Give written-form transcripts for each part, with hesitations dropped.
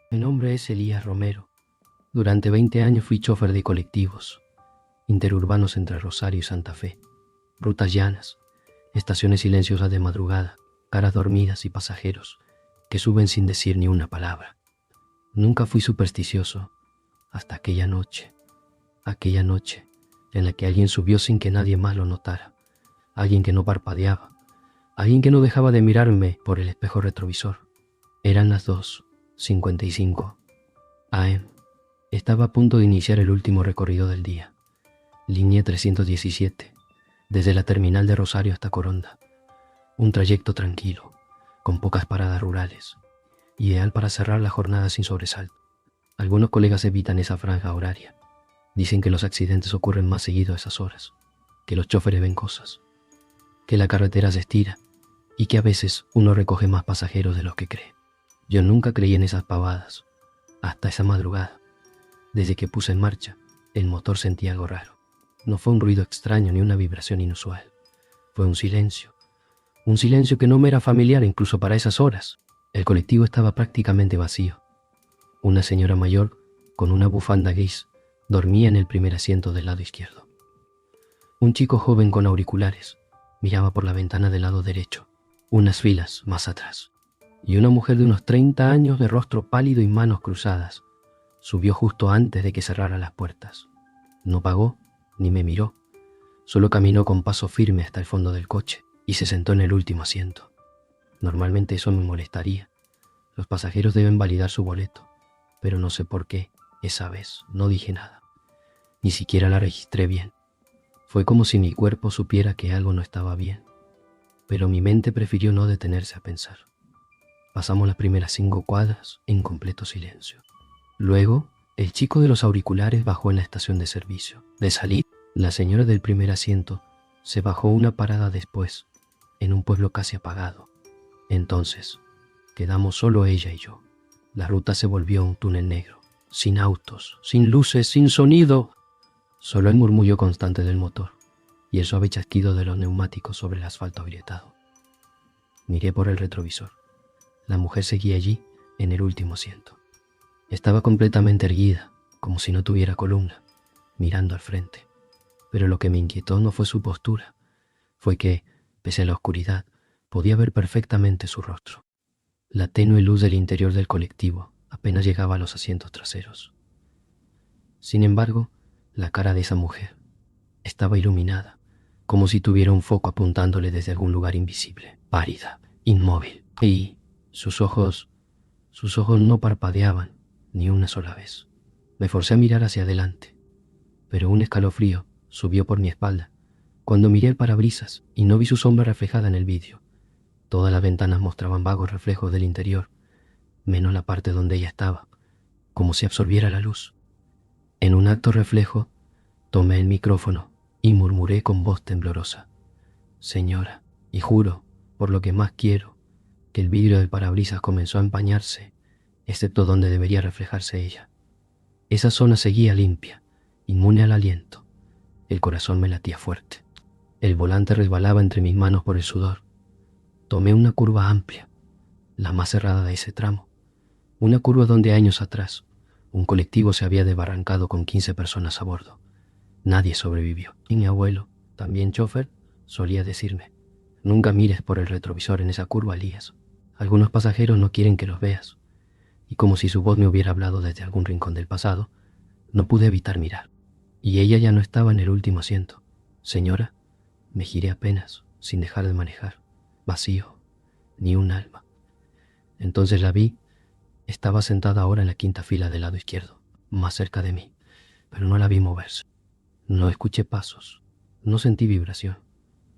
Mi nombre es Elías Romero. Durante 20 años fui chofer de colectivos, interurbanos entre Rosario y Santa Fe, rutas llanas, estaciones silenciosas de madrugada, caras dormidas y pasajeros que suben sin decir ni una palabra. Nunca fui supersticioso hasta aquella noche en la que alguien subió sin que nadie más lo notara, alguien que no parpadeaba, alguien que no dejaba de mirarme por el espejo retrovisor. Eran las 2:55 AM. Estaba a punto de iniciar el último recorrido del día. Línea 317, desde la terminal de Rosario hasta Coronda. Un trayecto tranquilo, con pocas paradas rurales, ideal para cerrar la jornada sin sobresalto. Algunos colegas evitan esa franja horaria. Dicen que los accidentes ocurren más seguido a esas horas, que los choferes ven cosas, que la carretera se estira y que a veces uno recoge más pasajeros de los que cree. Yo nunca creí en esas pavadas, hasta esa madrugada. Desde que puse en marcha, el motor sentía algo raro. No fue un ruido extraño ni una vibración inusual. Fue un silencio que no me era familiar incluso para esas horas. El colectivo estaba prácticamente vacío. Una señora mayor, con una bufanda gris, dormía en el primer asiento del lado izquierdo. Un chico joven con auriculares miraba por la ventana del lado derecho, unas filas más atrás. Y una mujer de unos 30 años de rostro pálido y manos cruzadas subió justo antes de que cerrara las puertas. No pagó ni me miró, solo caminó con paso firme hasta el fondo del coche y se sentó en el último asiento. Normalmente eso me molestaría. Los pasajeros deben validar su boleto, pero no sé por qué, esa vez no dije nada. Ni siquiera la registré bien. Fue como si mi cuerpo supiera que algo no estaba bien, pero mi mente prefirió no detenerse a pensar. Pasamos las primeras 5 cuadras en completo silencio. Luego, el chico de los auriculares bajó en la estación de servicio. De salir, la señora del primer asiento se bajó una parada después, en un pueblo casi apagado. Entonces, quedamos solo ella y yo. La ruta se volvió un túnel negro, sin autos, sin luces, sin sonido. Solo el murmullo constante del motor y el suave chasquido de los neumáticos sobre el asfalto agrietado. Miré por el retrovisor. La mujer seguía allí, en el último asiento. Estaba completamente erguida, como si no tuviera columna, mirando al frente. Pero lo que me inquietó no fue su postura, fue que, pese a la oscuridad, podía ver perfectamente su rostro. La tenue luz del interior del colectivo apenas llegaba a los asientos traseros. Sin embargo, la cara de esa mujer estaba iluminada, como si tuviera un foco apuntándole desde algún lugar invisible, pálida, inmóvil, y sus ojos no parpadeaban ni una sola vez. Me forcé a mirar hacia adelante, pero un escalofrío subió por mi espalda cuando miré el parabrisas y no vi su sombra reflejada en el vidrio. Todas las ventanas mostraban vagos reflejos del interior, menos la parte donde ella estaba, como si absorbiera la luz. En un acto reflejo, tomé el micrófono y murmuré con voz temblorosa: «Señora, y juro, por lo que más quiero, que el vidrio del parabrisas comenzó a empañarse, excepto donde debería reflejarse ella. Esa zona seguía limpia, inmune al aliento. El corazón me latía fuerte. El volante resbalaba entre mis manos por el sudor. Tomé una curva amplia, la más cerrada de ese tramo, una curva donde años atrás un colectivo se había desbarrancado con 15 personas a bordo. Nadie sobrevivió. Y mi abuelo, también chofer, solía decirme: «Nunca mires por el retrovisor en esa curva, Elías. Algunos pasajeros no quieren que los veas». Y como si su voz me hubiera hablado desde algún rincón del pasado, no pude evitar mirar. Y ella ya no estaba en el último asiento. «Señora», me giré apenas, sin dejar de manejar. Vacío, ni un alma. Entonces la vi. Estaba sentada ahora en la quinta fila del lado izquierdo, más cerca de mí, pero no la vi moverse. No escuché pasos, no sentí vibración.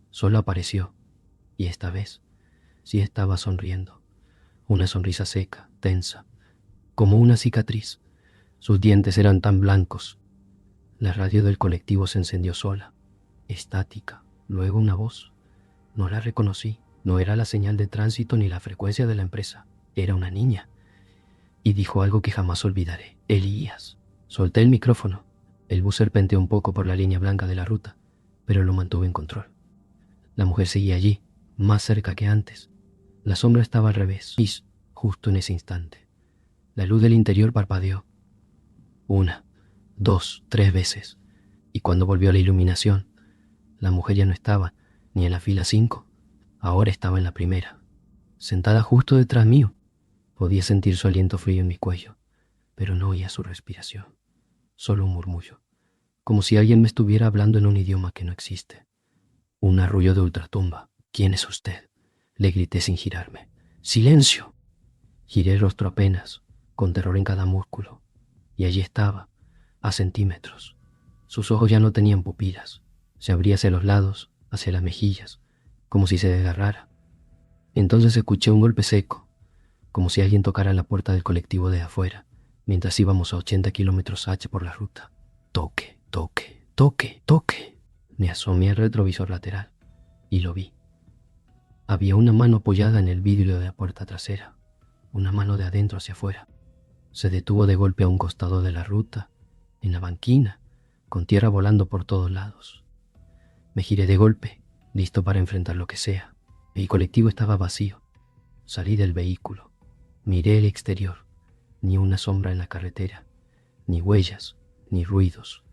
Solo apareció, y esta vez sí estaba sonriendo. Una sonrisa seca, tensa, como una cicatriz. Sus dientes eran tan blancos. La radio del colectivo se encendió sola, estática. Luego una voz. No la reconocí. No era la señal de tránsito ni la frecuencia de la empresa. Era una niña. Y dijo algo que jamás olvidaré: «Elías». Solté el micrófono. El bus serpenteó un poco por la línea blanca de la ruta, pero lo mantuve en control. La mujer seguía allí, más cerca que antes. La sombra estaba al revés, justo en ese instante. La luz del interior parpadeó. 1, 2, 3 veces. Y cuando volvió la iluminación, la mujer ya no estaba ni en la fila 5, ahora estaba en la primera, sentada justo detrás mío. Podía sentir su aliento frío en mi cuello, pero no oía su respiración, solo un murmullo, como si alguien me estuviera hablando en un idioma que no existe. Un arrullo de ultratumba. ¿Quién es usted?, le grité sin girarme. ¡Silencio! Giré el rostro apenas, con terror en cada músculo, y allí estaba, a centímetros. Sus ojos ya no tenían pupilas, se abría hacia los lados, hacia las mejillas, como si se desgarrara. Entonces escuché un golpe seco, como si alguien tocara la puerta del colectivo de afuera, mientras íbamos a 80 km/h por la ruta. Toque, toque, toque, toque. Me asomé al retrovisor lateral y lo vi. Había una mano apoyada en el vidrio de la puerta trasera, una mano de adentro hacia afuera. Se detuvo de golpe a un costado de la ruta, en la banquina, con tierra volando por todos lados. Me giré de golpe, listo para enfrentar lo que sea. El colectivo estaba vacío. Salí del vehículo. Miré el exterior. Ni una sombra en la carretera, ni huellas, ni ruidos.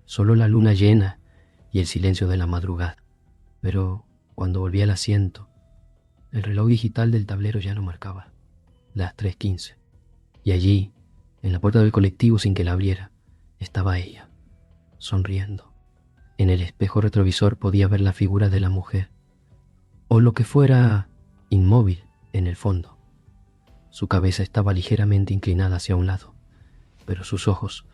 Solo la luna llena y el silencio de la madrugada. Pero cuando volví al asiento, el reloj digital del tablero ya no marcaba las 3:15. Y allí, en la puerta del colectivo sin que la abriera, estaba ella, sonriendo. En el espejo retrovisor podía ver la figura de la mujer, o lo que fuera, inmóvil en el fondo. Su cabeza estaba ligeramente inclinada hacia un lado, pero sus ojos,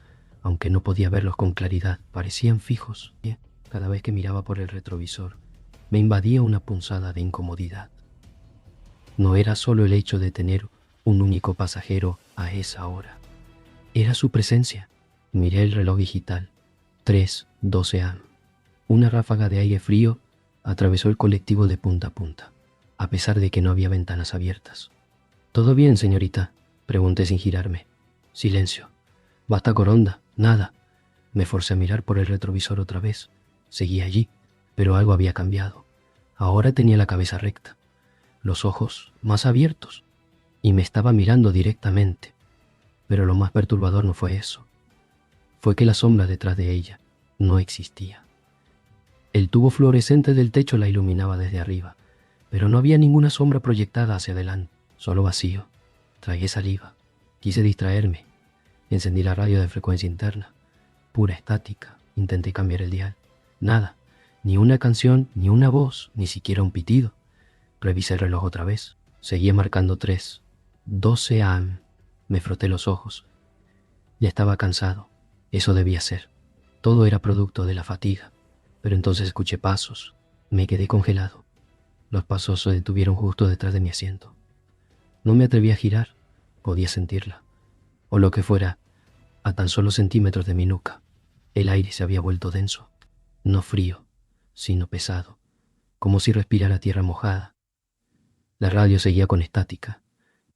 aunque no podía verlos con claridad, parecían fijos. Cada vez que miraba por el retrovisor, me invadía una punzada de incomodidad. No era solo el hecho de tener un único pasajero a esa hora. Era su presencia. Miré el reloj digital. 3:12 am. Una ráfaga de aire frío atravesó el colectivo de punta a punta, a pesar de que no había ventanas abiertas. ¿Todo bien, señorita?, pregunté sin girarme. Silencio. Basta coronda. Nada. Me forcé a mirar por el retrovisor otra vez. Seguía allí, pero algo había cambiado. Ahora tenía la cabeza recta, los ojos más abiertos, y me estaba mirando directamente. Pero lo más perturbador no fue eso. Fue que la sombra detrás de ella no existía. El tubo fluorescente del techo la iluminaba desde arriba, pero no había ninguna sombra proyectada hacia adelante, solo vacío. Tragué saliva. Quise distraerme. Encendí la radio de frecuencia interna. Pura estática. Intenté cambiar el dial. Nada. Ni una canción, ni una voz, ni siquiera un pitido. Revisé el reloj otra vez. Seguía marcando 3:12 am. Me froté los ojos. Ya estaba cansado. Eso debía ser. Todo era producto de la fatiga. Pero entonces escuché pasos. Me quedé congelado. Los pasos se detuvieron justo detrás de mi asiento. No me atreví a girar. Podía sentirla. O lo que fuera, a tan solo centímetros de mi nuca. El aire se había vuelto denso. No frío, sino pesado. Como si respirara tierra mojada. La radio seguía con estática.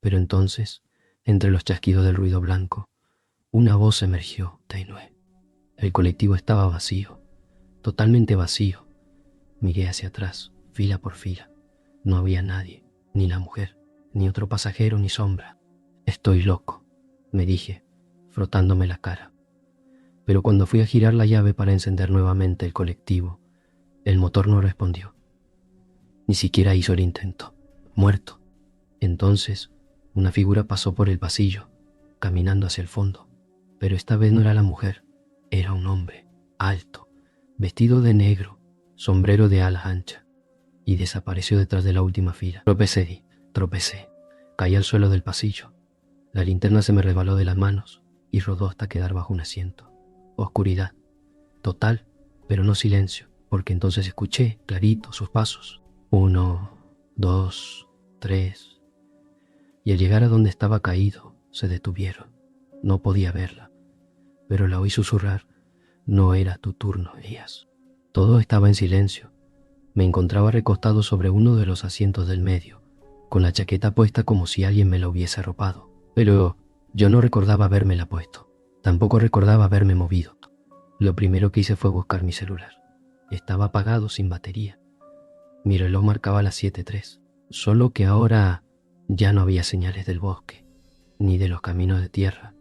Pero entonces, entre los chasquidos del ruido blanco, una voz emergió, tenue. El colectivo estaba vacío. Totalmente vacío. Miré hacia atrás, fila por fila. No había nadie, ni la mujer, ni otro pasajero, ni sombra. Estoy loco, me dije, frotándome la cara. Pero cuando fui a girar la llave para encender nuevamente el colectivo, el motor no respondió. Ni siquiera hizo el intento. Muerto. Entonces, una figura pasó por el pasillo, caminando hacia el fondo. Pero esta vez no era la mujer, era un hombre, alto, vestido de negro, sombrero de alas anchas, y desapareció detrás de la última fila. Tropecé, caí al suelo del pasillo. La linterna se me resbaló de las manos y rodó hasta quedar bajo un asiento. Oscuridad, total, pero no silencio, porque entonces escuché clarito sus pasos. 1, 2, 3. Y al llegar a donde estaba caído, se detuvieron. No podía verla, pero la oí susurrar. No era tu turno, Elías. Todo estaba en silencio. Me encontraba recostado sobre uno de los asientos del medio, con la chaqueta puesta como si alguien me la hubiese arropado. Pero yo no recordaba habérmela puesto. Tampoco recordaba haberme movido. Lo primero que hice fue buscar mi celular. Estaba apagado, sin batería. Mi reloj marcaba las 7:03, solo que ahora ya no había señales del bosque, ni de los caminos de tierra,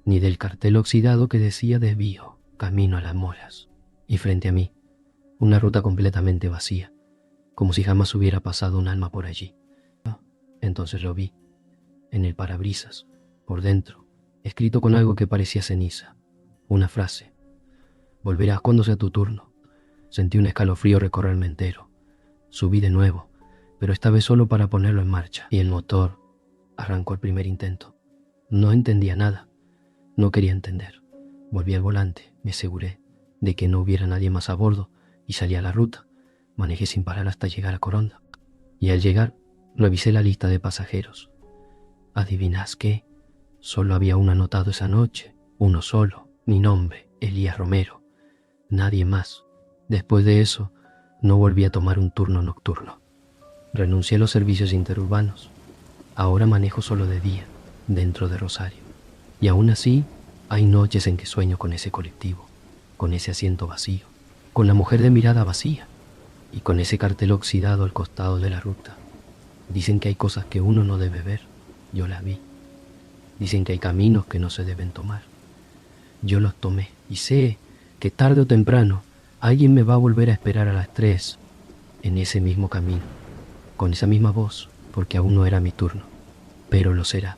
ni del cartel oxidado que decía desvío, camino a las moras. Y frente a mí, una ruta completamente vacía, como si jamás hubiera pasado un alma por allí. Entonces lo vi, en el parabrisas, por dentro, escrito con algo que parecía ceniza, una frase: volverás cuando sea tu turno. Sentí un escalofrío recorrerme entero. Subí de nuevo, pero esta vez solo para ponerlo en marcha, y el motor arrancó el primer intento. No entendía nada, no quería entender. Volví al volante, me aseguré de que no hubiera nadie más a bordo y salí a la ruta. Manejé sin parar hasta llegar a Coronda, y al llegar revisé la lista de pasajeros. ¿Adivinás qué? Solo había uno anotado esa noche, uno solo, mi nombre, Elías Romero, nadie más. Después de eso, no volví a tomar un turno nocturno. Renuncié a los servicios interurbanos. Ahora manejo solo de día, dentro de Rosario. Y aún así, hay noches en que sueño con ese colectivo, con ese asiento vacío, con la mujer de mirada vacía y con ese cartel oxidado al costado de la ruta. Dicen que hay cosas que uno no debe ver. Yo las vi. Dicen que hay caminos que no se deben tomar. Yo los tomé y sé que tarde o temprano alguien me va a volver a esperar a las 3 en ese mismo camino, con esa misma voz, porque aún no era mi turno, pero lo será.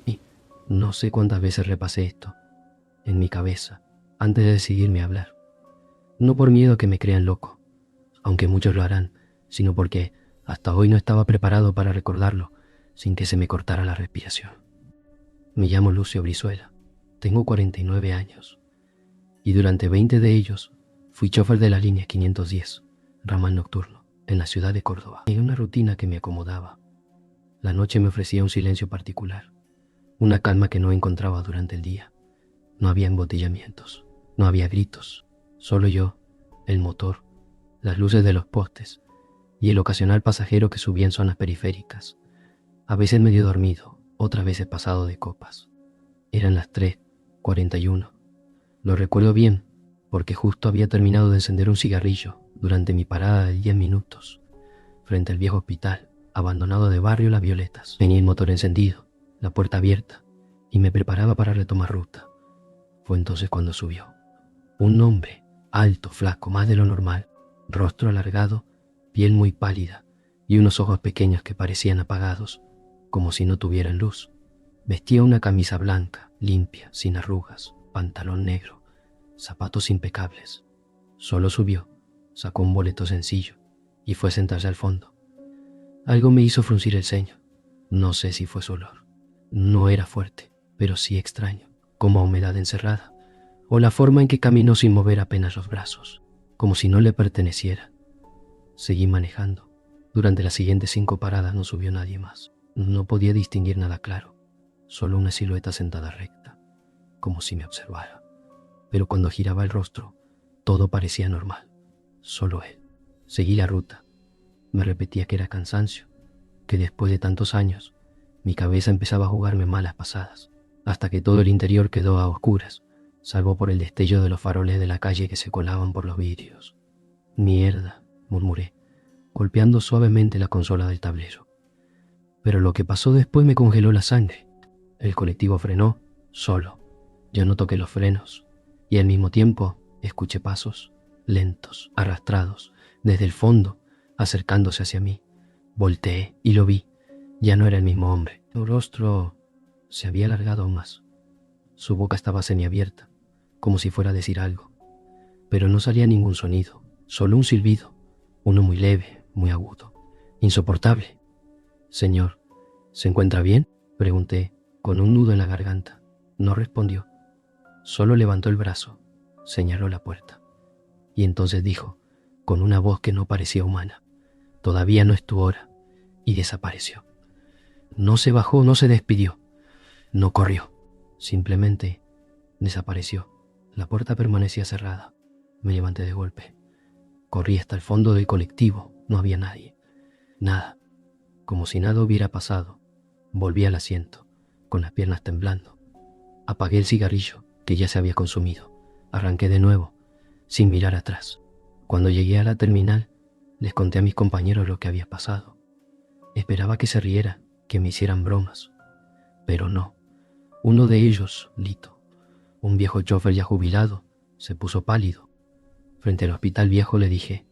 Y no sé cuántas veces repasé esto en mi cabeza antes de decidirme a hablar. No por miedo a que me crean loco, aunque muchos lo harán, sino porque hasta hoy no estaba preparado para recordarlo sin que se me cortara la respiración. Me llamo Lucio Brizuela, tengo 49 años y durante 20 de ellos fui chofer de la línea 510, ramal nocturno, en la ciudad de Córdoba. Tenía una rutina que me acomodaba. La noche me ofrecía un silencio particular, una calma que no encontraba durante el día. No había embotellamientos, no había gritos, solo yo, el motor, las luces de los postes y el ocasional pasajero que subía en zonas periféricas, a veces medio dormido, otras veces pasado de copas. Eran las 3:41. Lo recuerdo bien porque justo había terminado de encender un cigarrillo durante mi parada de 10 minutos frente al viejo hospital abandonado de barrio Las Violetas. Tenía el motor encendido, la puerta abierta y me preparaba para retomar ruta. Fue entonces cuando subió un hombre, alto, flaco, más de lo normal, rostro alargado, piel muy pálida y unos ojos pequeños que parecían apagados, como si no tuvieran luz. Vestía una camisa blanca, limpia, sin arrugas, pantalón negro, zapatos impecables. Solo subió, sacó un boleto sencillo y fue a sentarse al fondo. Algo me hizo fruncir el ceño. No sé si fue su olor. No era fuerte, pero sí extraño, como a humedad encerrada, o la forma en que caminó sin mover apenas los brazos, como si no le perteneciera. Seguí manejando. Durante las siguientes 5 paradas no subió nadie más. No podía distinguir nada claro, solo una silueta sentada recta, como si me observara. Pero cuando giraba el rostro, todo parecía normal, solo él. Seguí la ruta. Me repetía que era cansancio, que después de tantos años, mi cabeza empezaba a jugarme malas pasadas, hasta que todo el interior quedó a oscuras, salvo por el destello de los faroles de la calle que se colaban por los vidrios. Mierda, murmuré, golpeando suavemente la consola del tablero. Pero lo que pasó después me congeló la sangre. El colectivo frenó, solo. Yo no toqué los frenos, y al mismo tiempo escuché pasos, lentos, arrastrados, desde el fondo, acercándose hacia mí. Volteé y lo vi. Ya no era el mismo hombre. Su rostro se había alargado aún más. Su boca estaba semiabierta, como si fuera a decir algo. Pero no salía ningún sonido, solo un silbido, uno muy leve, muy agudo, insoportable. «Señor, ¿se encuentra bien?», pregunté, con un nudo en la garganta. No respondió. Solo levantó el brazo, señaló la puerta. Y entonces dijo, con una voz que no parecía humana: «Todavía no es tu hora», y desapareció. No se bajó, no se despidió, no corrió. Simplemente desapareció. La puerta permanecía cerrada. Me levanté de golpe. Corrí hasta el fondo del colectivo. No había nadie. Nada. Como si nada hubiera pasado. Volví al asiento, con las piernas temblando. Apagué el cigarrillo, que ya se había consumido. Arranqué de nuevo, sin mirar atrás. Cuando llegué a la terminal, les conté a mis compañeros lo que había pasado. Esperaba que se rieran, que me hicieran bromas. Pero no. Uno de ellos, Lito, un viejo chofer ya jubilado, se puso pálido. Frente al hospital viejo le dije,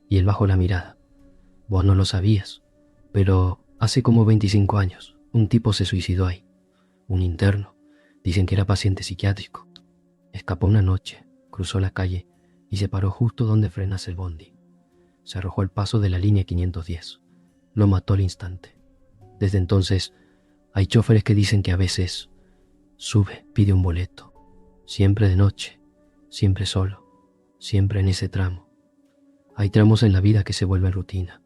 y él bajó la mirada. Vos no lo sabías, pero hace como 25 años un tipo se suicidó ahí. Un interno. Dicen que era paciente psiquiátrico. Escapó una noche, cruzó la calle y se paró justo donde frenase el bondi. Se arrojó al paso de la línea 510. Lo mató al instante. Desde entonces, hay choferes que dicen que a veces sube, pide un boleto. Siempre de noche, siempre solo, siempre en ese tramo. Hay tramos en la vida que se vuelven rutina.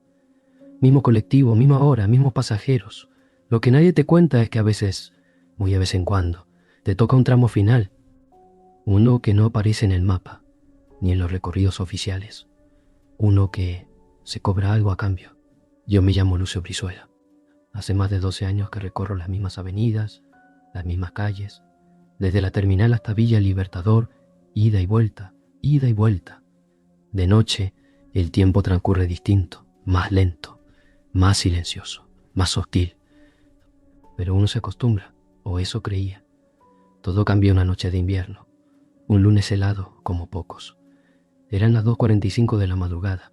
Mismo colectivo, misma hora, mismos pasajeros. Lo que nadie te cuenta es que a veces, muy de vez en cuando, te toca un tramo final. Uno que no aparece en el mapa, ni en los recorridos oficiales. Uno que se cobra algo a cambio. Yo me llamo Lucio Brizuela. Hace más de 12 años que recorro las mismas avenidas, las mismas calles, desde la terminal hasta Villa Libertador, ida y vuelta, ida y vuelta. De noche, el tiempo transcurre distinto, más lento, más silencioso, más hostil. Pero uno se acostumbra, o eso creía. Todo cambió una noche de invierno, un lunes helado como pocos. Eran las 2:45 de la madrugada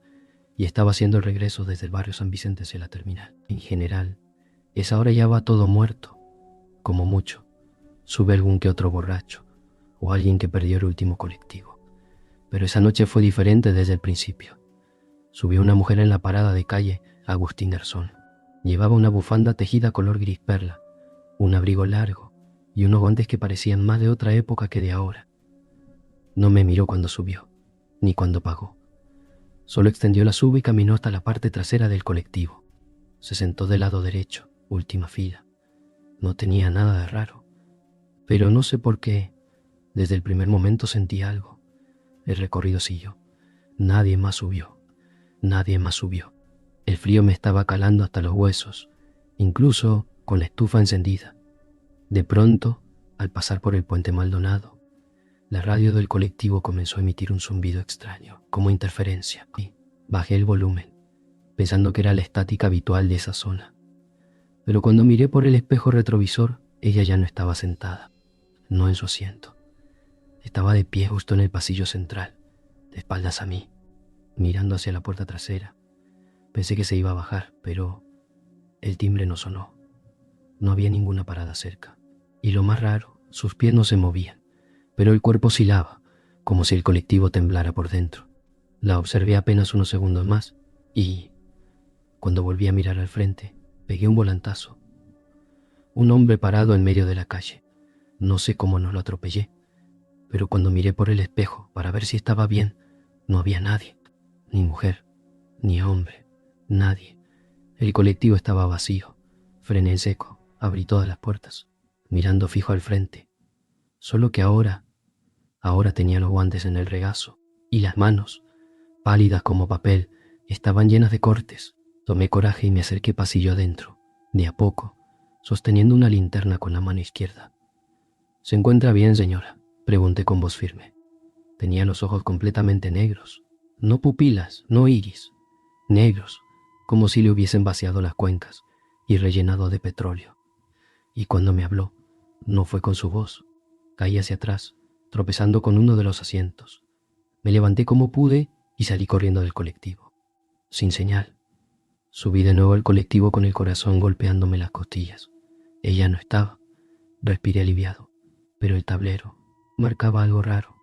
y estaba haciendo el regreso desde el barrio San Vicente hacia la terminal. En general, esa hora ya va todo muerto. Como mucho, sube algún que otro borracho o alguien que perdió el último colectivo. Pero esa noche fue diferente desde el principio. Subió una mujer en la parada de calle Agustín Garzón. Llevaba una bufanda tejida color gris perla, un abrigo largo y unos guantes que parecían más de otra época que de ahora. No me miró cuando subió, ni cuando pagó. Solo extendió la sub y caminó hasta la parte trasera del colectivo. Se sentó del lado derecho, última fila. No tenía nada de raro, pero no sé por qué, desde el primer momento sentí algo. El recorrido siguió. Nadie más subió. Nadie más subió. El frío me estaba calando hasta los huesos, incluso con la estufa encendida. De pronto, al pasar por el puente Maldonado, la radio del colectivo comenzó a emitir un zumbido extraño, como interferencia, y bajé el volumen, pensando que era la estática habitual de esa zona. Pero cuando miré por el espejo retrovisor, ella ya no estaba sentada, no en su asiento. Estaba de pie justo en el pasillo central, de espaldas a mí, mirando hacia la puerta trasera. Pensé que se iba a bajar, pero el timbre no sonó. No había ninguna parada cerca. Y lo más raro, sus pies no se movían, pero el cuerpo oscilaba, como si el colectivo temblara por dentro. La observé apenas unos segundos más y, cuando volví a mirar al frente, pegué un volantazo. Un hombre parado en medio de la calle. No sé cómo no lo atropellé, pero cuando miré por el espejo para ver si estaba bien, no había nadie, ni mujer, ni hombre, nadie. El colectivo estaba vacío. Frené en seco, abrí todas las puertas, mirando fijo al frente. Solo que ahora tenía los guantes en el regazo y las manos, pálidas como papel, estaban llenas de cortes. Tomé coraje y me acerqué pasillo adentro, de a poco, sosteniendo una linterna con la mano izquierda. ¿Se encuentra bien, señora?, pregunté con voz firme. Tenía los ojos completamente negros, no pupilas, no iris, negros, como si le hubiesen vaciado las cuencas y rellenado de petróleo. Y cuando me habló, no fue con su voz. Caí hacia atrás, tropezando con uno de los asientos. Me levanté como pude y salí corriendo del colectivo, sin señal. Subí de nuevo al colectivo con el corazón golpeándome las costillas. Ella no estaba. Respiré aliviado, pero el tablero marcaba algo raro.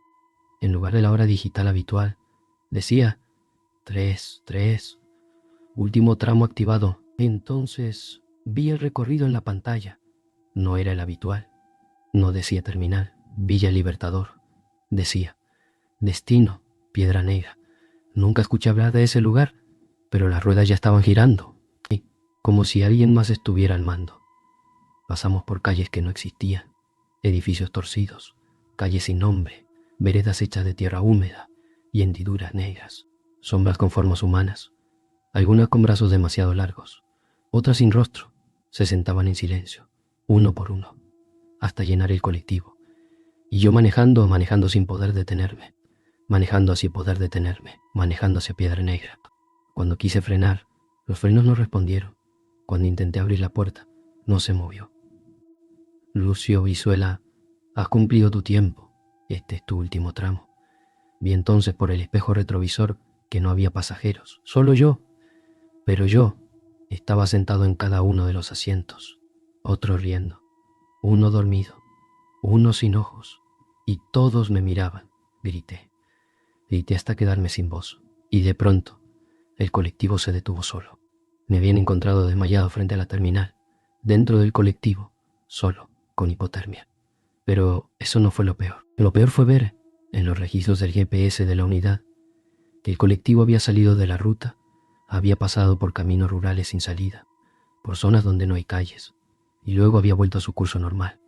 En lugar de la hora digital habitual, decía 3:3, último tramo activado. Entonces vi el recorrido en la pantalla. No era el habitual. No decía terminal, Villa Libertador. Decía destino, Piedra Negra. Nunca escuché hablar de ese lugar, pero las ruedas ya estaban girando, y como si alguien más estuviera al mando. Pasamos por calles que no existían, edificios torcidos, calles sin nombre, veredas hechas de tierra húmeda y hendiduras negras, sombras con formas humanas, algunas con brazos demasiado largos, otras sin rostro. Se sentaban en silencio, uno por uno, hasta llenar el colectivo. Y yo manejando sin poder detenerme, manejando hacia Piedra Negra. Cuando quise frenar, los frenos no respondieron. Cuando intenté abrir la puerta, No se movió. Lucio Brizuela, has cumplido tu tiempo. Este es tu último tramo. Vi entonces por el espejo retrovisor que no había pasajeros, solo yo. Pero yo estaba sentado en cada uno de los asientos, otro riendo, uno dormido, uno sin ojos, y todos me miraban. Grité. Grité hasta quedarme sin voz. Y de pronto, el colectivo se detuvo solo. Me habían encontrado desmayado frente a la terminal, dentro del colectivo, solo, con hipotermia. Pero eso no fue lo peor. Lo peor fue ver, en los registros del GPS de la unidad, que el colectivo había salido de la ruta, había pasado por caminos rurales sin salida, por zonas donde no hay calles, y luego había vuelto a su curso normal.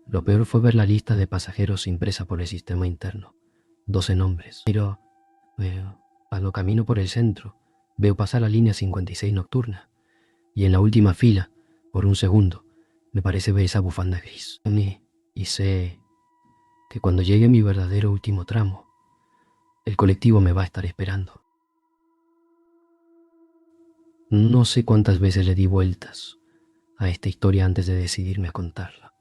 Lo peor fue ver la lista de pasajeros impresa por el sistema interno. 12 nombres. Pero cuando camino por el centro, veo pasar la línea 56 nocturna, y en la última fila, por un segundo, me parece ver esa bufanda gris. Y sé que cuando llegue mi verdadero último tramo, el colectivo me va a estar esperando. No sé cuántas veces le di vueltas a esta historia antes de decidirme a contarla.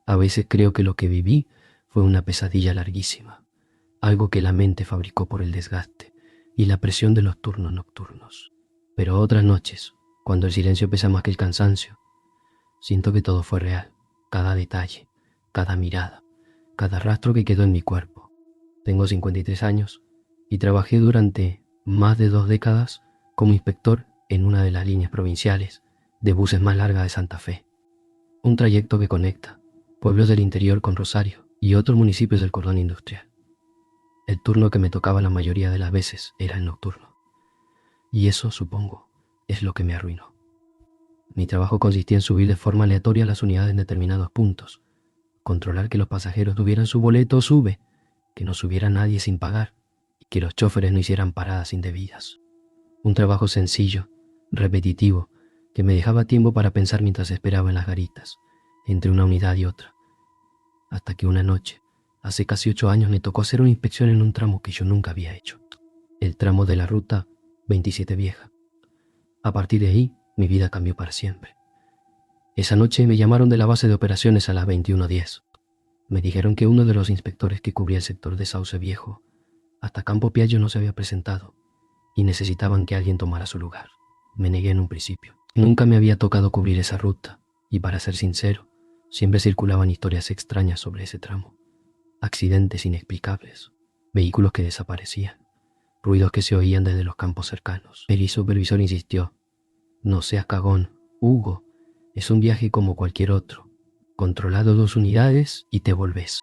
A veces creo que lo que viví fue una pesadilla larguísima, algo que la mente fabricó por el desgaste y la presión de los turnos nocturnos. Pero otras noches, cuando el silencio pesa más que el cansancio, siento que todo fue real, cada detalle, cada mirada, cada rastro que quedó en mi cuerpo. Tengo 53 años y trabajé durante más de 2 décadas como inspector en una de las líneas provinciales de buses más largas de Santa Fe. Un trayecto que conecta pueblos del interior con Rosario y otros municipios del cordón industrial. El turno que me tocaba la mayoría de las veces era el nocturno. Y eso, supongo, es lo que me arruinó. Mi trabajo consistía en subir de forma aleatoria las unidades en determinados puntos, controlar que los pasajeros tuvieran su boleto o sube, que no subiera nadie sin pagar y que los choferes no hicieran paradas indebidas. Un trabajo sencillo, repetitivo, que me dejaba tiempo para pensar mientras esperaba en las garitas, entre una unidad y otra. Hasta que una noche, hace casi 8 años, me tocó hacer una inspección en un tramo que yo nunca había hecho. El tramo de la ruta 27 Vieja. A partir de ahí, mi vida cambió para siempre. Esa noche me llamaron de la base de operaciones a las 21:10. Me dijeron que uno de los inspectores que cubría el sector de Sauce Viejo hasta Campo Piaggio no se había presentado y necesitaban que alguien tomara su lugar. Me negué en un principio. Nunca me había tocado cubrir esa ruta y, para ser sincero, siempre circulaban historias extrañas sobre ese tramo. Accidentes inexplicables, vehículos que desaparecían, ruidos que se oían desde los campos cercanos. El supervisor insistió: no seas cagón, Hugo, es un viaje como cualquier otro. Controlado 2 unidades y te volvés.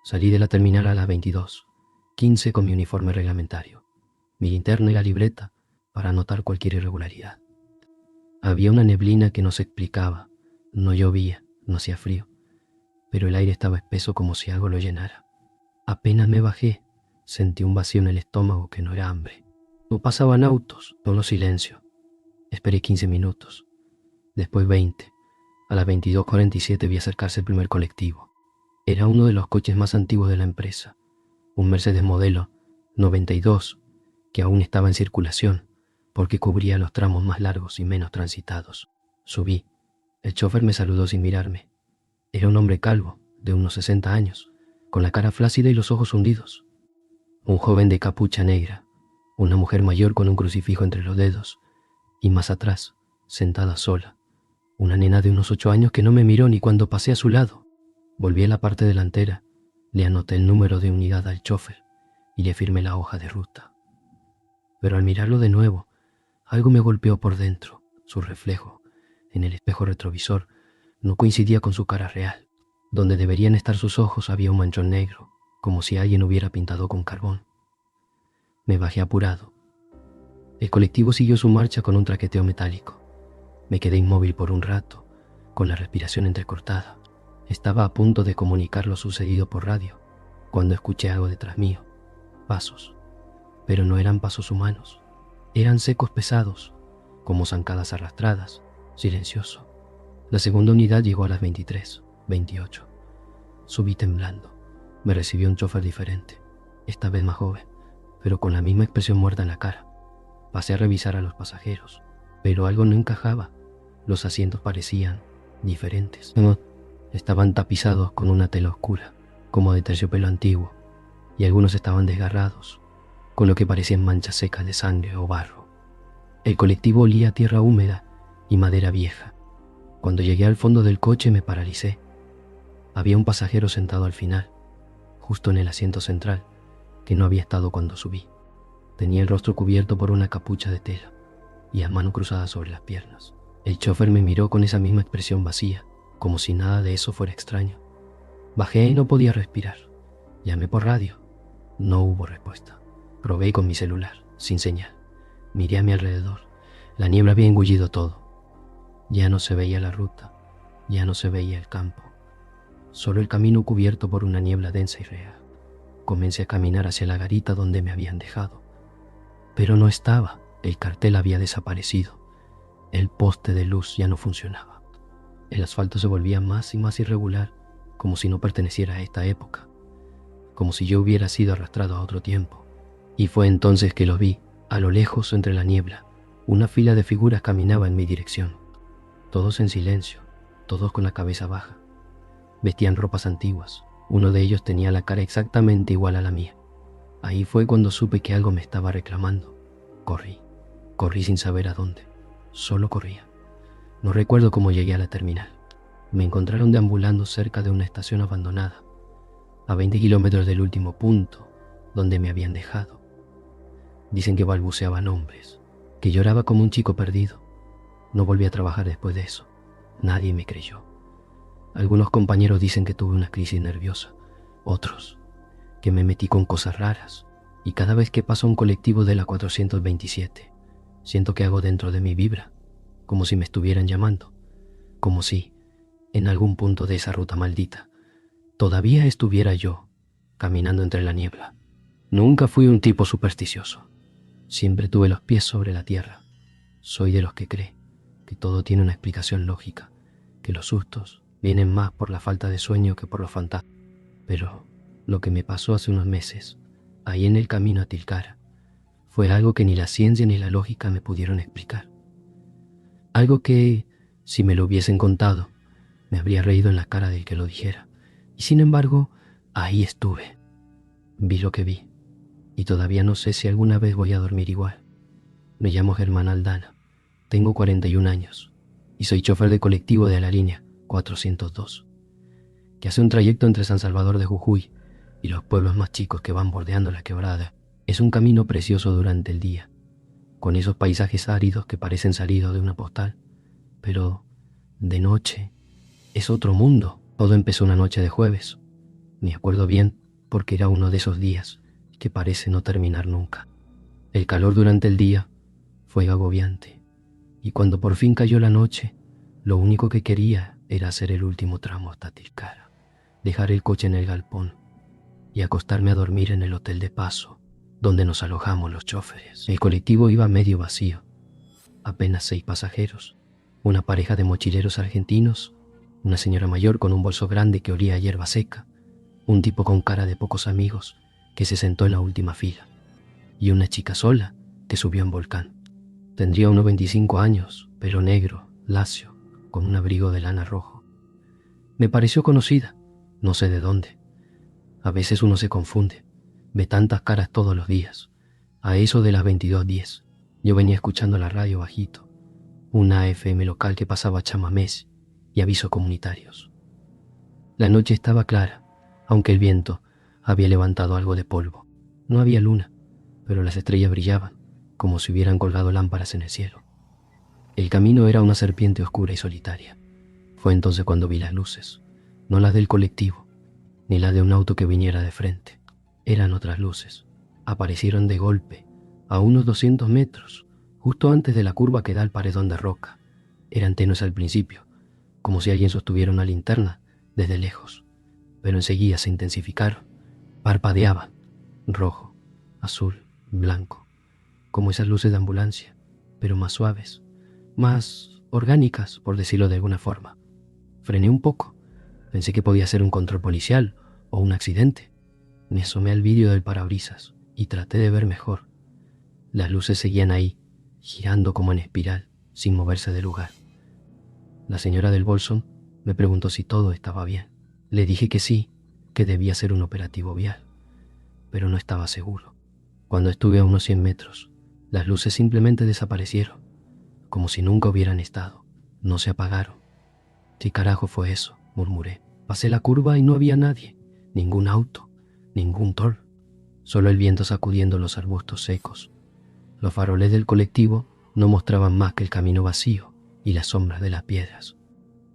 Salí de la terminal a las 22:15 con mi uniforme reglamentario, mi linterna y la libreta para anotar cualquier irregularidad. Había una neblina que no se explicaba, no llovía, no hacía frío, pero el aire estaba espeso como si algo lo llenara. Apenas me bajé, sentí un vacío en el estómago que no era hambre. No pasaban autos, solo silencio. Esperé 15 minutos, después 20. A las 22:47 vi acercarse el primer colectivo. Era uno de los coches más antiguos de la empresa, un Mercedes modelo 92, que aún estaba en circulación, porque cubría los tramos más largos y menos transitados. Subí. El chofer me saludó sin mirarme. Era un hombre calvo, de unos 60 años, con la cara flácida y los ojos hundidos. Un joven de capucha negra, una mujer mayor con un crucifijo entre los dedos, y más atrás, sentada sola, una nena de unos 8 años que no me miró ni cuando pasé a su lado. Volví a la parte delantera, le anoté el número de unidad al chofer y le firmé la hoja de ruta. Pero al mirarlo de nuevo, algo me golpeó por dentro. Su reflejo, en el espejo retrovisor, no coincidía con su cara real. Donde deberían estar sus ojos había un manchón negro, como si alguien hubiera pintado con carbón. Me bajé apurado. El colectivo siguió su marcha con un traqueteo metálico. Me quedé inmóvil por un rato, con la respiración entrecortada. Estaba a punto de comunicar lo sucedido por radio, cuando escuché algo detrás mío. Pasos. Pero no eran pasos humanos. Eran secos pesados, como zancadas arrastradas, silencioso. La segunda unidad llegó a las 23:28. Subí temblando. Me recibió un chofer diferente, esta vez más joven, pero con la misma expresión muerta en la cara. Pasé a revisar a los pasajeros, pero algo no encajaba. Los asientos parecían diferentes. No, estaban tapizados con una tela oscura, como de terciopelo antiguo, y algunos estaban desgarrados, con lo que parecían manchas secas de sangre o barro. El colectivo olía a tierra húmeda y madera vieja. Cuando llegué al fondo del coche me paralicé. Había un pasajero sentado al final, justo en el asiento central, que no había estado cuando subí. Tenía el rostro cubierto por una capucha de tela y las manos cruzadas sobre las piernas. El chofer me miró con esa misma expresión vacía, como si nada de eso fuera extraño. Bajé y no podía respirar. Llamé por radio. No hubo respuesta. Probé con mi celular, sin señal. Miré a mi alrededor. La niebla había engullido todo. Ya no se veía la ruta, ya no se veía el campo. Solo el camino cubierto por una niebla densa y real. Comencé a caminar hacia la garita donde me habían dejado. Pero no estaba. El cartel había desaparecido. El poste de luz ya no funcionaba. El asfalto se volvía más y más irregular, como si no perteneciera a esta época, como si yo hubiera sido arrastrado a otro tiempo. Y fue entonces que lo vi, a lo lejos entre la niebla. Una fila de figuras caminaba en mi dirección. Todos en silencio, todos con la cabeza baja. Vestían ropas antiguas. Uno de ellos tenía la cara exactamente igual a la mía. Ahí fue cuando supe que algo me estaba reclamando. Corrí sin saber a dónde. Solo corría. No recuerdo cómo llegué a la terminal. Me encontraron deambulando cerca de una estación abandonada, a 20 kilómetros del último punto donde me habían dejado. Dicen que balbuceaba nombres, que lloraba como un chico perdido. No volví a trabajar después de eso. Nadie me creyó. Algunos compañeros dicen que tuve una crisis nerviosa. Otros, que me metí con cosas raras. Y cada vez que paso un colectivo de la 427, siento que algo dentro de mí vibra, como si me estuvieran llamando, como si, en algún punto de esa ruta maldita, todavía estuviera yo, caminando entre la niebla. Nunca fui un tipo supersticioso. Siempre tuve los pies sobre la tierra. Soy de los que cree que todo tiene una explicación lógica, que los sustos vienen más por la falta de sueño que por los fantasmas. Pero lo que me pasó hace unos meses, ahí en el camino a Tilcara, fue algo que ni la ciencia ni la lógica me pudieron explicar. Algo que, si me lo hubiesen contado, me habría reído en la cara del que lo dijera. Y sin embargo, ahí estuve. Vi lo que vi. Y todavía no sé si alguna vez voy a dormir igual. Me llamo Germán Aldana. Tengo 41 años. Y soy chofer de colectivo de la línea 402, que hace un trayecto entre San Salvador de Jujuy y los pueblos más chicos que van bordeando la quebrada. Es un camino precioso durante el día, con esos paisajes áridos que parecen salidos de una postal. Pero de noche es otro mundo. Todo empezó una noche de jueves. Me acuerdo bien porque era uno de esos días que parece no terminar nunca. El calor durante el día fue agobiante, y cuando por fin cayó la noche, lo único que quería era hacer el último tramo hasta Tilcara, dejar el coche en el galpón y acostarme a dormir en el hotel de paso donde nos alojamos los choferes. El colectivo iba medio vacío, apenas 6 pasajeros, una pareja de mochileros argentinos, una señora mayor con un bolso grande que olía a hierba seca, un tipo con cara de pocos amigos que se sentó en la última fila, y una chica sola que subió en volcán. Tendría unos 25 años, pelo negro, lacio, con un abrigo de lana rojo. Me pareció conocida, no sé de dónde. A veces uno se confunde, ve tantas caras todos los días. A eso de las 22:10, yo venía escuchando la radio bajito, una FM local que pasaba chamamés y avisos comunitarios. La noche estaba clara, aunque el viento había levantado algo de polvo. No había luna, pero las estrellas brillaban, como si hubieran colgado lámparas en el cielo. El camino era una serpiente oscura y solitaria. Fue entonces cuando vi las luces, no las del colectivo, ni las de un auto que viniera de frente. Eran otras luces. Aparecieron de golpe, a unos 200 metros, justo antes de la curva que da al paredón de roca. Eran tenues al principio, como si alguien sostuviera una linterna desde lejos, pero enseguida se intensificaron, parpadeaban, rojo, azul, blanco, como esas luces de ambulancia, pero más suaves, más orgánicas, por decirlo de alguna forma. Frené un poco, pensé que podía ser un control policial o un accidente. Me asomé al vidrio del parabrisas y traté de ver mejor. Las luces seguían ahí, girando como en espiral, sin moverse del lugar. La señora del Bolson me preguntó si todo estaba bien. Le dije que sí, que debía ser un operativo vial, pero no estaba seguro. Cuando estuve a unos 100 metros, las luces simplemente desaparecieron, como si nunca hubieran estado. No se apagaron. ¿Qué carajo fue eso?, murmuré. Pasé la curva y no había nadie, ningún auto, ningún tol, solo el viento sacudiendo los arbustos secos. Los faroles del colectivo no mostraban más que el camino vacío y las sombras de las piedras.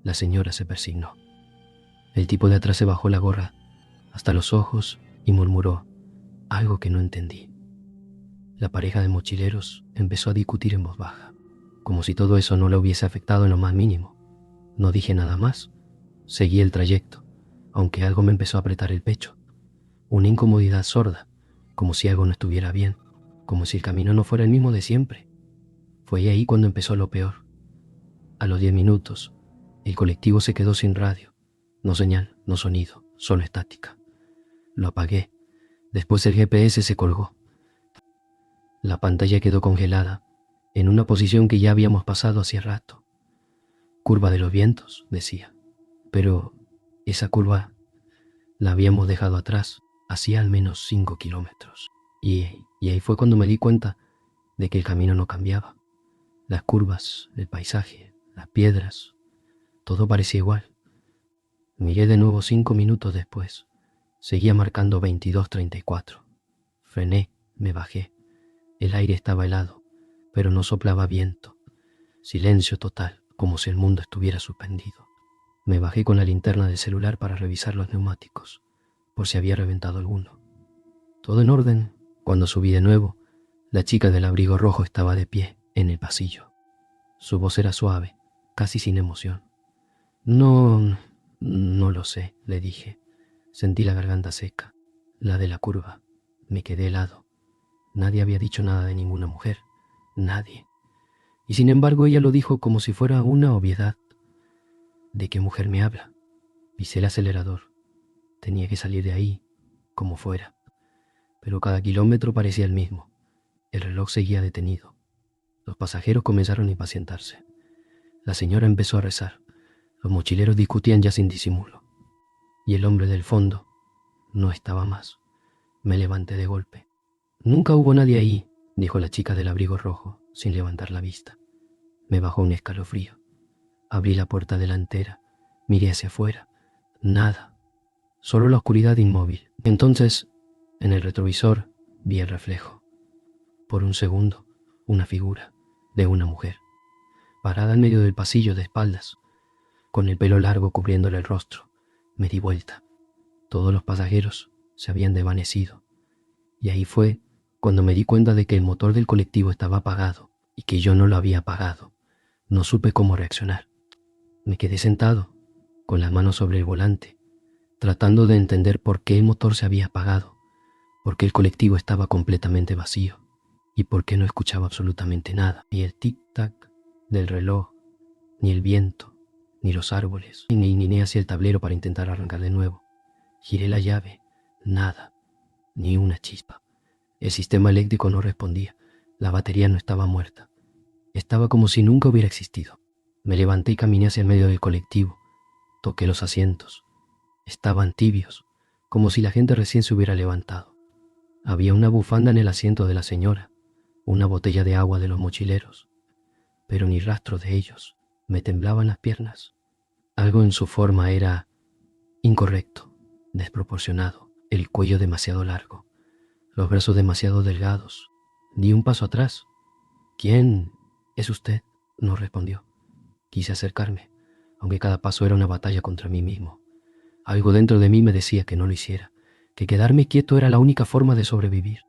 La señora se persignó. El tipo de atrás se bajó la gorra hasta los ojos y murmuró algo que no entendí. La pareja de mochileros empezó a discutir en voz baja, como si todo eso no le hubiese afectado en lo más mínimo. No dije nada más. Seguí el trayecto, aunque algo me empezó a apretar el pecho. Una incomodidad sorda, como si algo no estuviera bien, como si el camino no fuera el mismo de siempre. Fue ahí cuando empezó lo peor. A los 10 minutos, el colectivo se quedó sin radio. No señal, no sonido, solo estática. Lo apagué. Después el GPS se colgó. La pantalla quedó congelada, en una posición que ya habíamos pasado hacía rato. Curva de los vientos, decía. Pero esa curva la habíamos dejado atrás hacía al menos 5 kilómetros. Y ahí fue cuando me di cuenta de que el camino no cambiaba. Las curvas, el paisaje, las piedras, todo parecía igual. Miré de nuevo 5 minutos después. Seguía marcando 22:34. Frené, me bajé. El aire estaba helado, pero no soplaba viento. Silencio total, como si el mundo estuviera suspendido. Me bajé con la linterna del celular para revisar los neumáticos, por si había reventado alguno. Todo en orden. Cuando subí de nuevo, la chica del abrigo rojo estaba de pie, en el pasillo. Su voz era suave, casi sin emoción. No lo sé, le dije. Sentí la garganta seca, la de la curva. Me quedé helado. Nadie había dicho nada de ninguna mujer. Nadie. Y sin embargo ella lo dijo como si fuera una obviedad. ¿De qué mujer me habla? Pisé el acelerador. Tenía que salir de ahí, como fuera. Pero cada kilómetro parecía el mismo. El reloj seguía detenido. Los pasajeros comenzaron a impacientarse. La señora empezó a rezar. Los mochileros discutían ya sin disimulo. Y el hombre del fondo no estaba más. Me levanté de golpe. Nunca hubo nadie ahí, dijo la chica del abrigo rojo, sin levantar la vista. Me bajó un escalofrío. Abrí la puerta delantera. Miré hacia afuera. Nada. Solo la oscuridad inmóvil. Entonces, en el retrovisor, vi el reflejo. Por un segundo, una figura de una mujer, parada en medio del pasillo de espaldas, con el pelo largo cubriéndole el rostro. Me di vuelta. Todos los pasajeros se habían desvanecido. Y ahí fue cuando me di cuenta de que el motor del colectivo estaba apagado y que yo no lo había apagado. No supe cómo reaccionar. Me quedé sentado, con las manos sobre el volante, tratando de entender por qué el motor se había apagado, por qué el colectivo estaba completamente vacío y por qué no escuchaba absolutamente nada. Ni el tic-tac del reloj, ni el viento, ni los árboles. Ni hacia el tablero para intentar arrancar de nuevo. Giré la llave. Nada. Ni una chispa. El sistema eléctrico no respondía. La batería no estaba muerta. Estaba como si nunca hubiera existido. Me levanté y caminé hacia el medio del colectivo. Toqué los asientos. Estaban tibios, como si la gente recién se hubiera levantado. Había una bufanda en el asiento de la señora, una botella de agua de los mochileros, pero ni rastro de ellos. Me temblaban las piernas. Algo en su forma era incorrecto, desproporcionado, el cuello demasiado largo, los brazos demasiado delgados. Di un paso atrás. ¿Quién es usted?, no respondió. Quise acercarme, aunque cada paso era una batalla contra mí mismo. Algo dentro de mí me decía que no lo hiciera, que quedarme quieto era la única forma de sobrevivir.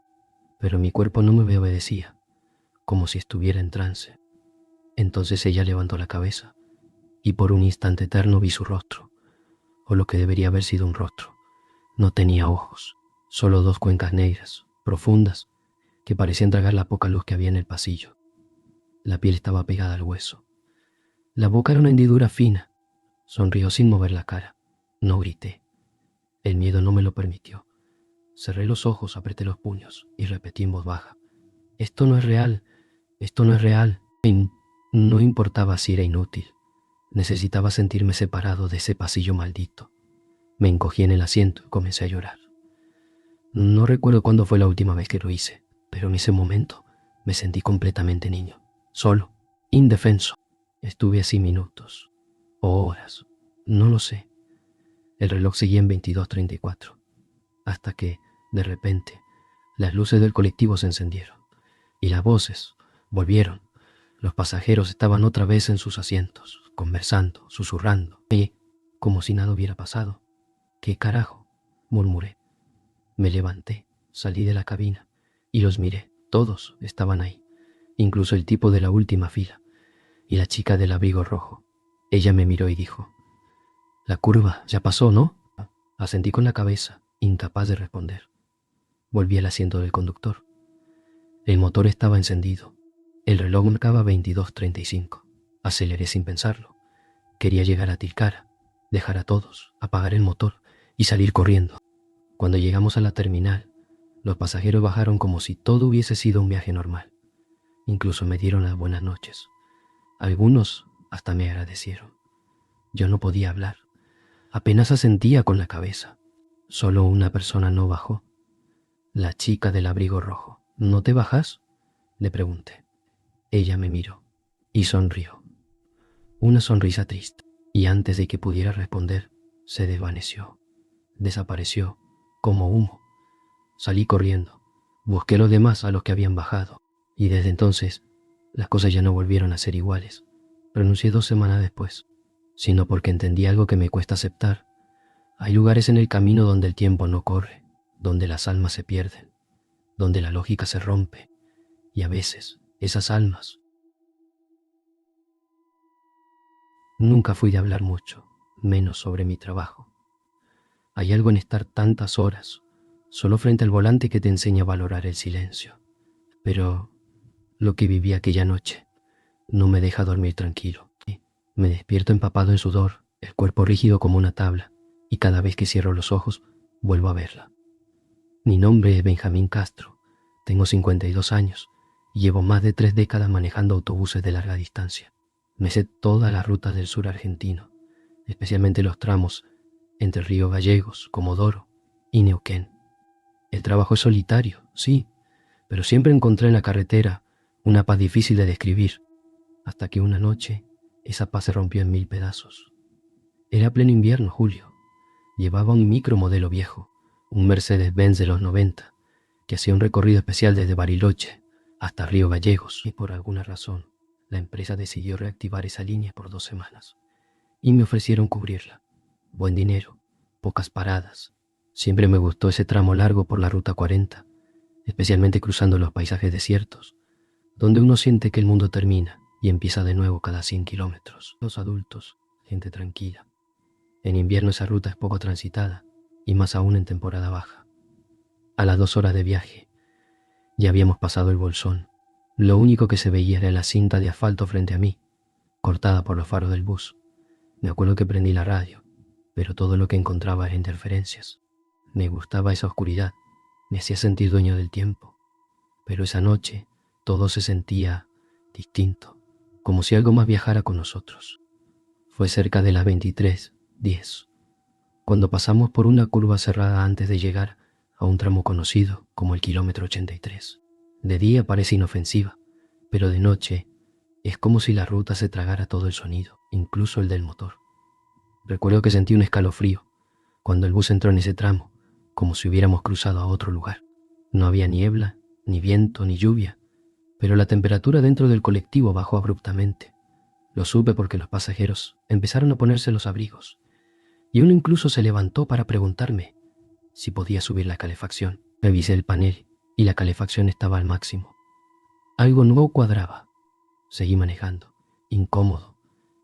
Pero mi cuerpo no me obedecía, como si estuviera en trance. Entonces ella levantó la cabeza, y por un instante eterno vi su rostro, o lo que debería haber sido un rostro. No tenía ojos, solo dos cuencas negras, profundas, que parecían tragar la poca luz que había en el pasillo. La piel estaba pegada al hueso. La boca era una hendidura fina. Sonrió sin mover la cara. No grité. El miedo no me lo permitió. Cerré los ojos, apreté los puños y repetí en voz baja: esto no es real, esto no es real. Y no importaba si era inútil. Necesitaba sentirme separado de ese pasillo maldito. Me encogí en el asiento y comencé a llorar. No recuerdo cuándo fue la última vez que lo hice, pero en ese momento me sentí completamente niño, solo, indefenso. Estuve así minutos o horas, no lo sé. El reloj seguía en 22:34, hasta que, de repente, las luces del colectivo se encendieron y las voces volvieron. Los pasajeros estaban otra vez en sus asientos, conversando, susurrando, y como si nada hubiera pasado. ¿Qué carajo?, murmuré. Me levanté, salí de la cabina y los miré. Todos estaban ahí, incluso el tipo de la última fila y la chica del abrigo rojo. Ella me miró y dijo: «La curva ya pasó, ¿no?». Asentí con la cabeza, incapaz de responder. Volví al asiento del conductor. El motor estaba encendido. El reloj marcaba 22:35. Aceleré sin pensarlo. Quería llegar a Tilcara, dejar a todos, apagar el motor y salir corriendo. Cuando llegamos a la terminal, los pasajeros bajaron como si todo hubiese sido un viaje normal. Incluso me dieron las buenas noches. Algunos hasta me agradecieron. Yo no podía hablar. Apenas asentía con la cabeza. Solo una persona no bajó. La chica del abrigo rojo. «¿No te bajas?», le pregunté. Ella me miró y sonrió. Una sonrisa triste. Y antes de que pudiera responder, se desvaneció. Desapareció como humo. Salí corriendo. Busqué a los demás, a los que habían bajado. Y desde entonces, las cosas ya no volvieron a ser iguales. Renuncié 2 semanas después, sino porque entendí algo que me cuesta aceptar. Hay lugares en el camino donde el tiempo no corre, donde las almas se pierden, donde la lógica se rompe, y a veces esas almas. Nunca fui de hablar mucho, menos sobre mi trabajo. Hay algo en estar tantas horas solo frente al volante que te enseña a valorar el silencio. Pero lo que viví aquella noche no me deja dormir tranquilo. Me despierto empapado en sudor, el cuerpo rígido como una tabla, y cada vez que cierro los ojos vuelvo a verla. Mi nombre es Benjamín Castro, tengo 52 años y llevo más de 3 décadas manejando autobuses de larga distancia. Me sé todas las rutas del sur argentino, especialmente los tramos entre Río Gallegos, Comodoro y Neuquén. El trabajo es solitario, sí, pero siempre encontré en la carretera una paz difícil de describir, hasta que una noche esa paz se rompió en 1000 pedazos. Era pleno invierno, julio. Llevaba un micro modelo viejo, un Mercedes-Benz de los 90, que hacía un recorrido especial desde Bariloche hasta Río Gallegos, y por alguna razón la empresa decidió reactivar esa línea por 2 semanas, y me ofrecieron cubrirla. Buen dinero, pocas paradas. Siempre me gustó ese tramo largo por la Ruta 40, especialmente cruzando los paisajes desiertos, donde uno siente que el mundo termina y empieza de nuevo cada 100 kilómetros. Los adultos, gente tranquila. En invierno esa ruta es poco transitada, y más aún en temporada baja. A las 2 horas de viaje, ya habíamos pasado el Bolsón. Lo único que se veía era la cinta de asfalto frente a mí, cortada por los faros del bus. Me acuerdo que prendí la radio, pero todo lo que encontraba era interferencias. Me gustaba esa oscuridad, me hacía sentir dueño del tiempo. Pero esa noche todo se sentía distinto, como si algo más viajara con nosotros. Fue cerca de las 23:10, cuando pasamos por una curva cerrada antes de llegar a un tramo conocido como el kilómetro 83. De día parece inofensiva, pero de noche es como si la ruta se tragara todo el sonido, incluso el del motor. Recuerdo que sentí un escalofrío cuando el bus entró en ese tramo, como si hubiéramos cruzado a otro lugar. No había niebla, ni viento, ni lluvia, pero la temperatura dentro del colectivo bajó abruptamente. Lo supe porque los pasajeros empezaron a ponerse los abrigos, y uno incluso se levantó para preguntarme si podía subir la calefacción. Revisé el panel y la calefacción estaba al máximo. Algo no cuadraba. Seguí manejando, incómodo.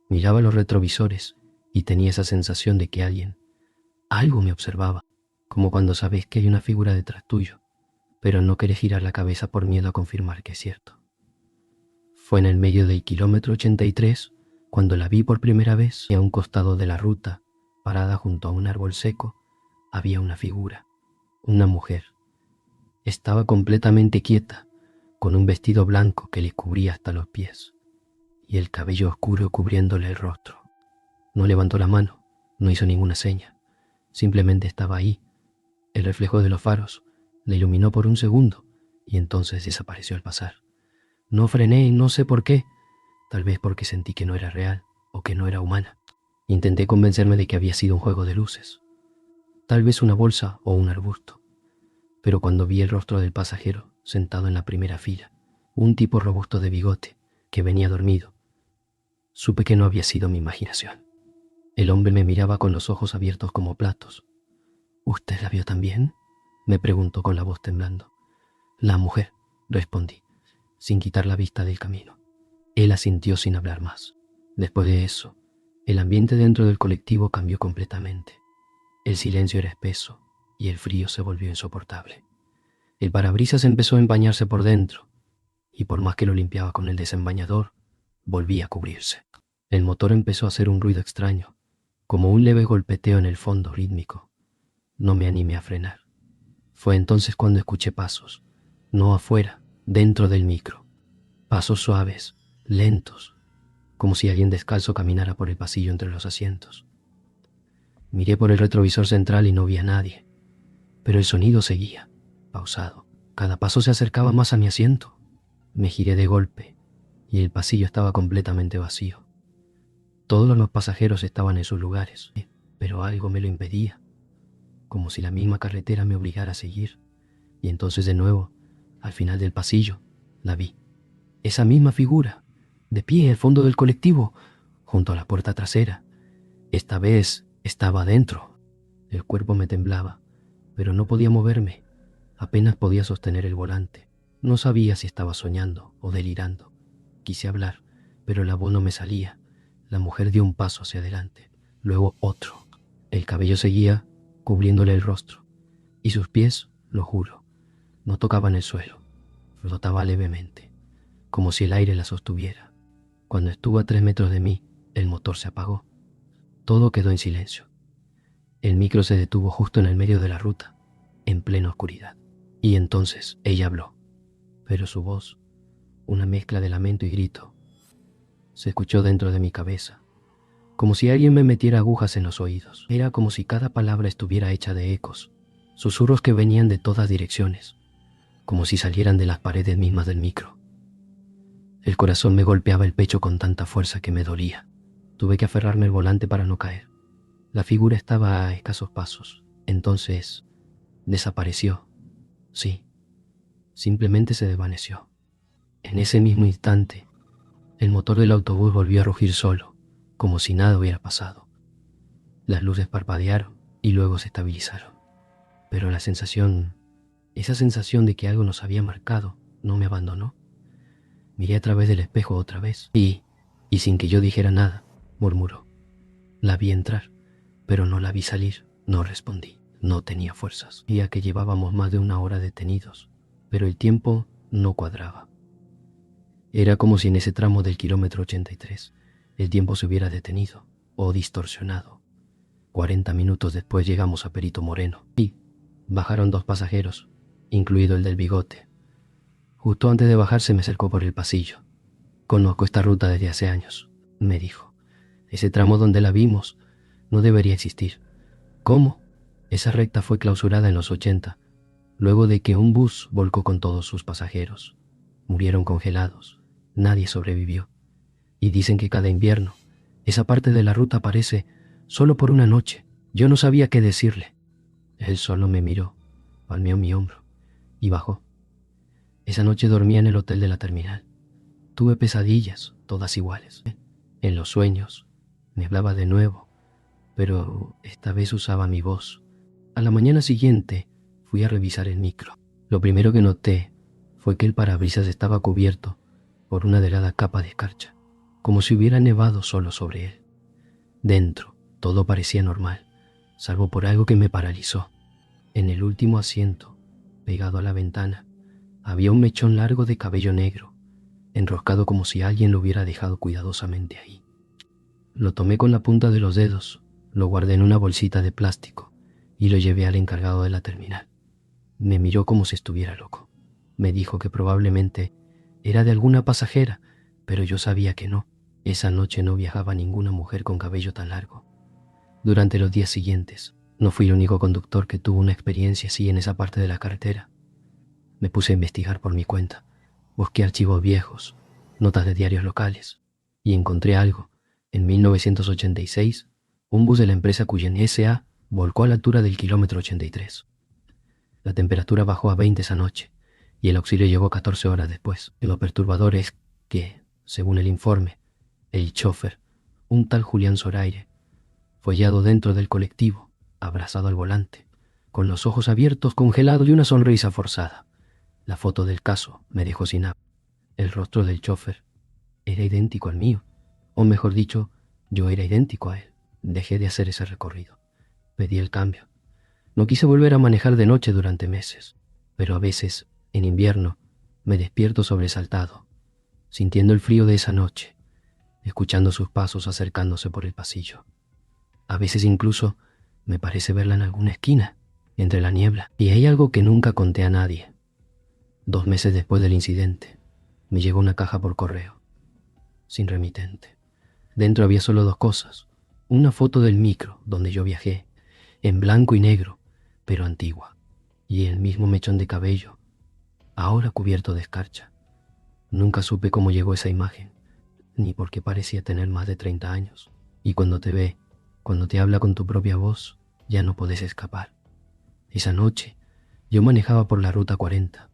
Miraba los retrovisores y tenía esa sensación de que algo me observaba, como cuando sabes que hay una figura detrás tuyo, pero no querés girar la cabeza por miedo a confirmar que es cierto. Fue en el medio del kilómetro 83 cuando la vi por primera vez, y a un costado de la ruta, parada junto a un árbol seco, había una figura, una mujer. Estaba completamente quieta, con un vestido blanco que le cubría hasta los pies, y el cabello oscuro cubriéndole el rostro. No levantó la mano, no hizo ninguna seña. Simplemente estaba ahí. El reflejo de los faros la iluminó por un segundo y entonces desapareció al pasar. No frené y no sé por qué. Tal vez porque sentí que no era real o que no era humana. Intenté convencerme de que había sido un juego de luces. Tal vez una bolsa o un arbusto. Pero cuando vi el rostro del pasajero sentado en la primera fila, un tipo robusto de bigote que venía dormido, supe que no había sido mi imaginación. El hombre me miraba con los ojos abiertos como platos. ¿Usted la vio también?, me preguntó con la voz temblando. La mujer, respondí, sin quitar la vista del camino. Él asintió sin hablar más. Después de eso, el ambiente dentro del colectivo cambió completamente. El silencio era espeso y el frío se volvió insoportable. El parabrisas empezó a empañarse por dentro y por más que lo limpiaba con el desembañador, volvía a cubrirse. El motor empezó a hacer un ruido extraño, como un leve golpeteo en el fondo rítmico. No me animé a frenar. Fue entonces cuando escuché pasos, no afuera, dentro del micro. Pasos suaves, lentos, como si alguien descalzo caminara por el pasillo entre los asientos. Miré por el retrovisor central y no vi a nadie, pero el sonido seguía, pausado. Cada paso se acercaba más a mi asiento. Me giré de golpe y el pasillo estaba completamente vacío. Todos los pasajeros estaban en sus lugares, pero algo me lo impedía, como si la misma carretera me obligara a seguir. Y entonces de nuevo, al final del pasillo, la vi. Esa misma figura, de pie al fondo del colectivo, junto a la puerta trasera. Esta vez estaba adentro. El cuerpo me temblaba, pero no podía moverme. Apenas podía sostener el volante. No sabía si estaba soñando o delirando. Quise hablar, pero la voz no me salía. La mujer dio un paso hacia adelante, luego otro. El cabello seguía cubriéndole el rostro, y sus pies, lo juro, no tocaban el suelo. Flotaba levemente, como si el aire la sostuviera. Cuando estuvo a 3 metros de mí, el motor se apagó. Todo quedó en silencio. El micro se detuvo justo en el medio de la ruta, en plena oscuridad. Y entonces ella habló, pero su voz, una mezcla de lamento y grito, se escuchó dentro de mi cabeza, como si alguien me metiera agujas en los oídos. Era como si cada palabra estuviera hecha de ecos, susurros que venían de todas direcciones, como si salieran de las paredes mismas del micro. El corazón me golpeaba el pecho con tanta fuerza que me dolía. Tuve que aferrarme al volante para no caer. La figura estaba a escasos pasos. Entonces, desapareció. Sí, simplemente se desvaneció. En ese mismo instante, el motor del autobús volvió a rugir solo, como si nada hubiera pasado. Las luces parpadearon y luego se estabilizaron. Pero esa sensación de que algo nos había marcado, no me abandonó. Miré a través del espejo otra vez y sin que yo dijera nada, murmuró. La vi entrar, pero no la vi salir. No respondí. No tenía fuerzas. Ya que llevábamos más de 1 hora detenidos, pero el tiempo no cuadraba. Era como si en ese tramo del kilómetro 83 el tiempo se hubiera detenido o distorsionado. 40 minutos después llegamos a Perito Moreno y bajaron 2 pasajeros, incluido el del bigote. Justo antes de bajar se me acercó por el pasillo. Conozco esta ruta desde hace años, me dijo. Ese tramo donde la vimos no debería existir. ¿Cómo? Esa recta fue clausurada en los 80, luego de que un bus volcó con todos sus pasajeros. Murieron congelados. Nadie sobrevivió. Y dicen que cada invierno, esa parte de la ruta aparece solo por una noche. Yo no sabía qué decirle. Él solo me miró, palmeó mi hombro y bajó. Esa noche dormía en el hotel de la terminal. Tuve pesadillas, todas iguales. En los sueños, me hablaba de nuevo, pero esta vez usaba mi voz. A la mañana siguiente, fui a revisar el micro. Lo primero que noté fue que el parabrisas estaba cubierto por una delgada capa de escarcha, como si hubiera nevado solo sobre él. Dentro, todo parecía normal, salvo por algo que me paralizó. En el último asiento, pegado a la ventana, había un mechón largo de cabello negro, enroscado como si alguien lo hubiera dejado cuidadosamente ahí. Lo tomé con la punta de los dedos, lo guardé en una bolsita de plástico y lo llevé al encargado de la terminal. Me miró como si estuviera loco. Me dijo que probablemente era de alguna pasajera, pero yo sabía que no. Esa noche no viajaba ninguna mujer con cabello tan largo. Durante los días siguientes, no fui el único conductor que tuvo una experiencia así en esa parte de la carretera. Me puse a investigar por mi cuenta. Busqué archivos viejos, notas de diarios locales, y encontré algo. En 1986, un bus de la empresa Cuyen S.A. volcó a la altura del kilómetro 83. La temperatura bajó a 20 esa noche, y el auxilio llegó 14 horas después. Lo perturbador es que, según el informe, el chofer, un tal Julián Zoraire, fue hallado dentro del colectivo, abrazado al volante, con los ojos abiertos, congelados y una sonrisa forzada. La foto del caso me dejó sin habla. El rostro del chofer era idéntico al mío, o mejor dicho, yo era idéntico a él. Dejé de hacer ese recorrido. Pedí el cambio. No quise volver a manejar de noche durante meses, pero a veces, en invierno, me despierto sobresaltado, sintiendo el frío de esa noche, escuchando sus pasos acercándose por el pasillo. A veces incluso me parece verla en alguna esquina, entre la niebla. Y hay algo que nunca conté a nadie. 2 meses después del incidente, me llegó una caja por correo, sin remitente. Dentro había solo 2 cosas. Una foto del micro donde yo viajé, en blanco y negro, pero antigua, y el mismo mechón de cabello, ahora cubierto de escarcha. Nunca supe cómo llegó esa imagen, ni por qué parecía tener más de 30 años. Y cuando te ve, cuando te habla con tu propia voz, ya no podés escapar. Esa noche, yo manejaba por la ruta 40,